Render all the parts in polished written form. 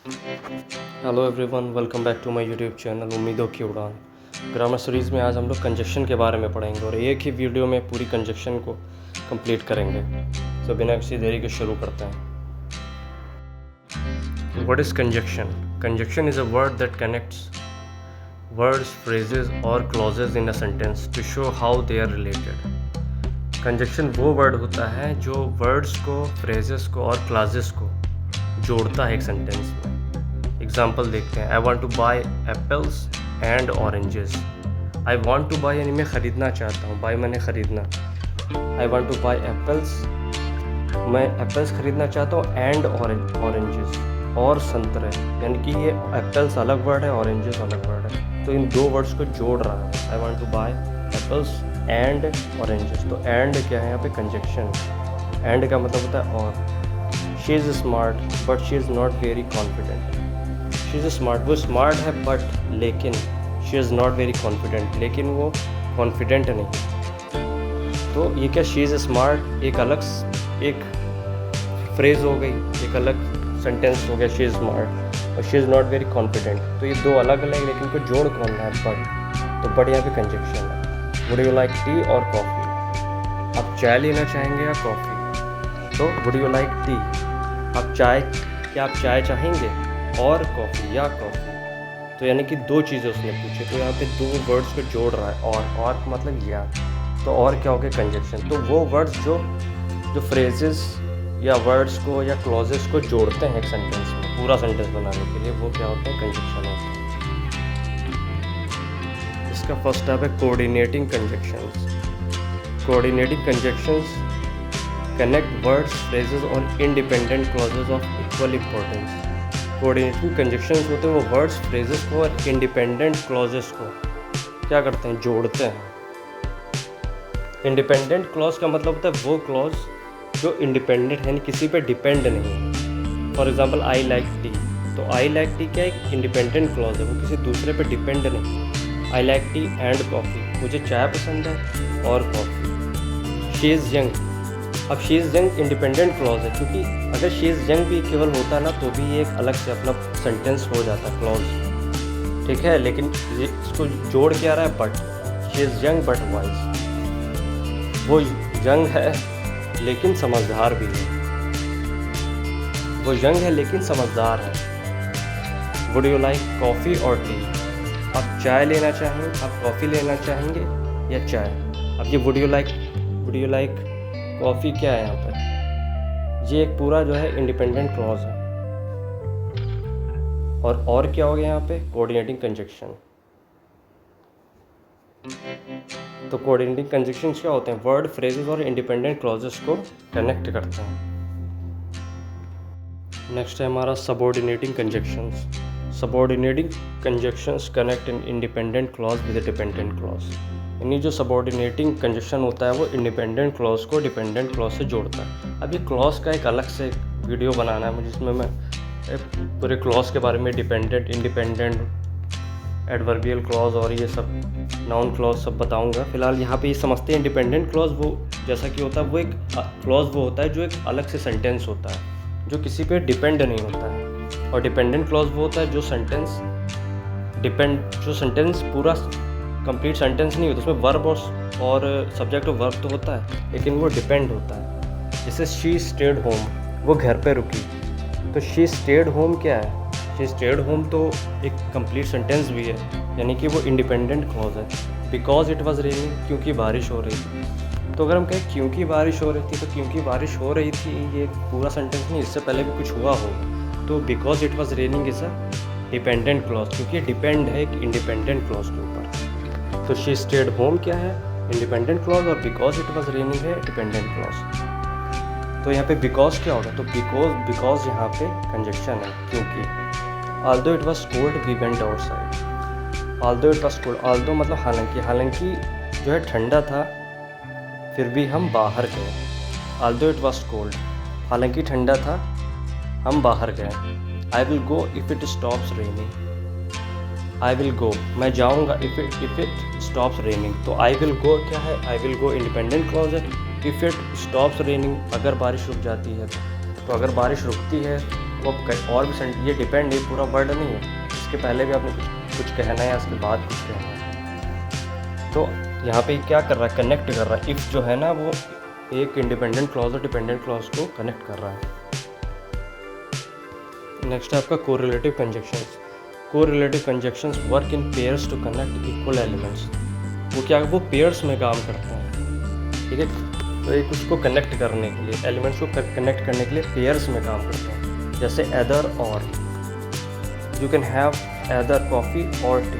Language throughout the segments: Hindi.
Hello everyone, welcome back to my YouTube channel उम्मीदों की उड़ान। ग्रामर सीरीज़ में आज हम लोग कंजक्शन के बारे में पढ़ेंगे और एक ही वीडियो में पूरी कंजक्शन को कंप्लीट करेंगे। तो बिना किसी देरी के शुरू करते हैं। What is conjunction? Conjunction is a word that connects words, phrases और clauses in a sentence to show how they are related. Conjunction वो वर्ड होता है जो वर्ड्स को, फ्रेजेस को और क्लॉजेस को जोड़ता है एक सेंटेंस में। एग्जाम्पल देखते हैं। I want two by apples and oranges. I want two by यानी मैं ख़रीदना चाहता हूँ, बाई मैंने ख़रीदना। I want two by apples, मैं एप्पल्स ख़रीदना चाहता हूँ, एंड ऑरेंजेस और संतरे, यानी कि ये एप्पल्स अलग वर्ड है, ऑरेंजेस अलग वर्ड है, तो इन दो वर्ड्स को जोड़ रहा है। I want two by apples and oranges. तो एंड क्या है यहाँ पे? कंजक्शन। एंड का मतलब होता है और। She is smart but she is not very confident. She is smart, वो स्मार्ट है बट, लेकिन she is not very confident, लेकिन वो कॉन्फिडेंट नहीं। तो ये क्या, शी इज़ स्मार्ट एक अलग एक फ्रेज़ हो गई, एक अलग सेंटेंस हो गया शी इज़ स्मार्ट, और she is not very confident. तो ये दो अलग अलग, लेकिन को जोड़ कौन रहा है? बट। तो बट यहाँ पे कंजक्शन है। वुड यू लाइक टी और कॉफ़ी? आप चाय लेना चाहेंगे या कॉफ़ी? तो वुड यू लाइक टी, आप चाय, क्या आप चाय चाहेंगे और कॉफ़ी या कॉफ़ी? तो यानी कि दो चीज़ें उसने पूछी, तो यहाँ पे दो वर्ड्स को जोड़ रहा है। और मतलब या, तो और क्या हो गया? कंजक्शन। तो वो वर्ड्स जो फ्रेजेस या वर्ड्स को या क्लॉजेस को जोड़ते हैं एक सेंटेंस में, पूरा सेंटेंस बनाने के लिए, वो क्या होते हैं? कंजक्शन होते हैं। इसका फर्स्ट स्टेप है coordinating conjunctions. Coordinating conjunctions connect words, phrases और independent clauses of equal importance. Coordinating conjunctions होते हैं वो वर्ड्स, फ्रेजेस को और इंडिपेंडेंट क्लॉजेस को क्या करते हैं? जोड़ते हैं। इंडिपेंडेंट क्लॉज का मतलब होता है वो क्लॉज जो इंडिपेंडेंट है, यानी किसी पे डिपेंड नहीं है। For example I like T, तो आई लाइक टी क्या एक इंडिपेंडेंट क्लॉज है, वो किसी दूसरे पे डिपेंड नहीं है। I like T and coffee, मुझे चाय पसंद है और कॉफ़ी। शी इज़ यंग, अब she is young independent clause है, क्योंकि अगर शी इज़ यंग भी केवल होता ना तो भी ये एक अलग से अपना सेंटेंस हो जाता क्लॉज, ठीक है। लेकिन ये इसको जोड़ के आ रहा है but. She is young but wise, वो यंग है लेकिन समझदार भी है, वो यंग है लेकिन समझदार है। वुड यू लाइक कॉफ़ी और टी? आप चाय लेना चाहेंगे, आप कॉफ़ी लेना चाहेंगे या चाय? अब ये वुड यू लाइक कॉफ़ी क्या है यहाँ पर? ये एक पूरा जो है इंडिपेंडेंट क्लॉज है। और क्या हो गया यहाँ पे? Coordinating conjunction. तो कोऑर्डिनेटिंग कंजक्शंस क्या होते हैं? वर्ड, फ्रेजेस और इंडिपेंडेंट क्लॉजेस को कनेक्ट करते हैं। नेक्स्ट है हमारा subordinating conjunctions. Subordinating conjunctions connect in independent clause with dependent clause. यानी जो सबऑर्डिनेटिंग कंजक्शन होता है वो इंडिपेंडेंट क्लॉज को डिपेंडेंट क्लॉज से जोड़ता है। अब ये क्लॉज का एक अलग से वीडियो बनाना है मुझे, जिसमें मैं पूरे क्लॉज के बारे में, डिपेंडेंट, इंडिपेंडेंट, एडवर्बियल क्लॉज और ये सब नाउन क्लॉज सब बताऊंगा। फिलहाल यहाँ पे ये समझते हैं इंडिपेंडेंट क्लॉज वो जैसा कि होता है, वो एक क्लॉज वो होता है जो एक अलग से सेंटेंस होता है, जो किसी पे डिपेंड नहीं होता है। और डिपेंडेंट क्लॉज वो होता है जो सेंटेंस पूरा कंप्लीट सेंटेंस नहीं होता, उसमें वर्ब और सब्जेक्ट और वर्ब तो होता है, लेकिन वो डिपेंड होता है। जैसे शी स्टेड होम, वो घर पे रुकी, तो शी स्टेड होम क्या है? शी स्टेड होम तो एक कंप्लीट सेंटेंस भी है, यानी कि वो इंडिपेंडेंट क्लॉज है। बिकॉज इट वॉज रेनिंग, क्योंकि बारिश हो रही थी। तो अगर हम कहें क्योंकि बारिश हो रही थी, तो क्योंकि बारिश हो रही थी ये पूरा सेंटेंस नहीं, इससे पहले भी कुछ हुआ होगा। तो because it was raining is a dependent clause, क्योंकि डिपेंड है एक इंडिपेंडेंट क्लॉज के ऊपर। तो शी स्टेड होम क्या है? इंडिपेंडेंट क्लॉज, और बिकॉज इट वॉज रेनिंग है डिपेंडेंट क्लॉज। तो यहाँ पे बिकॉज क्या होगा? तो बिकॉज यहाँ पे कंजक्शन है, क्योंकि। although it was cold we went outside, although it was cold, although मतलब हालांकि जो है ठंडा था फिर भी हम बाहर गए। although it was cold, हालांकि ठंडा था हम बाहर गए। I will go if it stops raining, I will go, मैं जाऊँगा if it stops raining। तो I will go क्या है? I will go independent clause है। if it stops raining, अगर बारिश रुक जाती है तो अगर बारिश रुकती है तो अब और भी ये डिपेंड, ये पूरा वर्ड नहीं है, इसके पहले भी आपने कुछ कहना है या इसके बाद कुछ कहना है। तो यहाँ पे क्या कर रहा है, कनेक्ट कर रहा है। इफ़ जो है ना वो एक इंडिपेंडेंट क्लॉज और डिपेंडेंट क्लॉज को कनेक्ट कर रहा है। नेक्स्ट है आपका correlative conjunctions. Correlative conjunctions work in pairs to connect equal elements. वो क्या, वो पेयर्स में काम करते हैं, ठीक है। तो एक उसको कनेक्ट करने के लिए, एलिमेंट्स को कनेक्ट करने के लिए पेयर्स में काम करते हैं। जैसे एदर और, you can have either coffee और टी।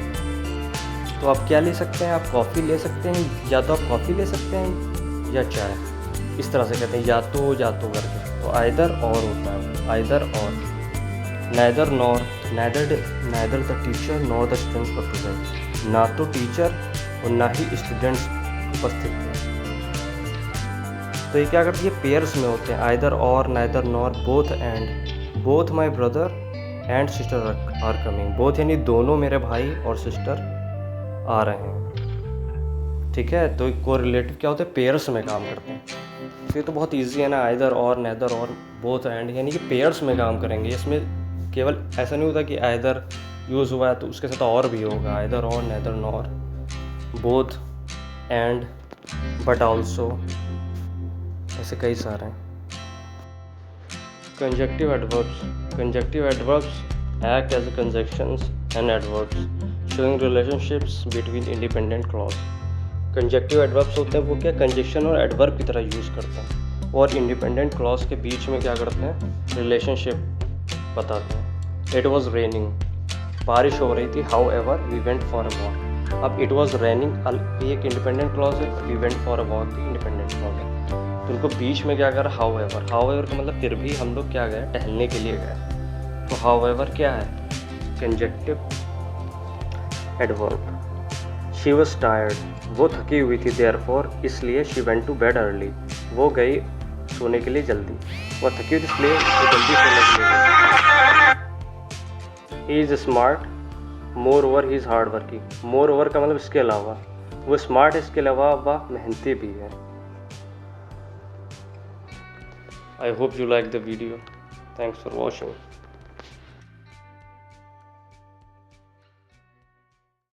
तो आप क्या ले सकते हैं, आप कॉफ़ी ले सकते हैं, या तो आप कॉफ़ी ले सकते हैं या चाय, इस तरह से कहते हैं, या तो करके। तो आइदर और होता है, either or. Neither nor, neither the teacher nor the students were present. ना तो टीचर और ना ही स्टूडेंट्स उपस्थित थे। तो ये क्या करती है, पेयर्स में होते हैं, either or, neither nor, both and. Both my brother and sister are coming. Both यानी दोनों मेरे भाई और सिस्टर आ रहे हैं, ठीक है। तो कोरिलेटिव क्या होते हैं, पेयर्स में काम करते हैं। तो ये तो बहुत इजी है ना, आइदर और, नाइदर और, बोथ एंड, यानी कि पेयर्स में काम करेंगे। इसमें केवल ऐसा नहीं होता कि आइदर यूज़ हुआ है तो उसके साथ और भी होगा, either or, neither nor, both and, but also, ऐसे कई सारे हैं। Conjunctive adverbs. Conjunctive adverbs act as conjunctions and adverbs showing relationships between independent clause। Conjunctive adverbs होते हैं वो क्या, कंजक्शन और एडवर्ब की तरह यूज़ करते हैं और इंडिपेंडेंट क्लॉज के बीच में क्या करते हैं, रिलेशनशिप बताते हैं। इट वॉज रेनिंग, बारिश हो रही थी, however we went for a walk. अब इट वॉज रेनिंग एक इंडिपेंडेंट क्लॉज है, we went for a walk independent clause है। तो उनको बीच में क्या कर, हाउ एवर का मतलब फिर भी हम लोग क्या गए, टहलने के लिए गए। तो हाउ एवर क्या है, conjunctive adverb. She was tired, वो थकी हुई थी, देयरफॉर इसलिए, she went to bed early, वो गई सोने के लिए जल्दी। वो थकी हुई इसलिए वो जल्दी सोने के लिए गई। He is smart, more over he is hard working. More over का मतलब इसके अलावा, वो स्मार्ट है, इसके अलावा वह मेहनती भी है। I hope you like the video. Thanks for watching.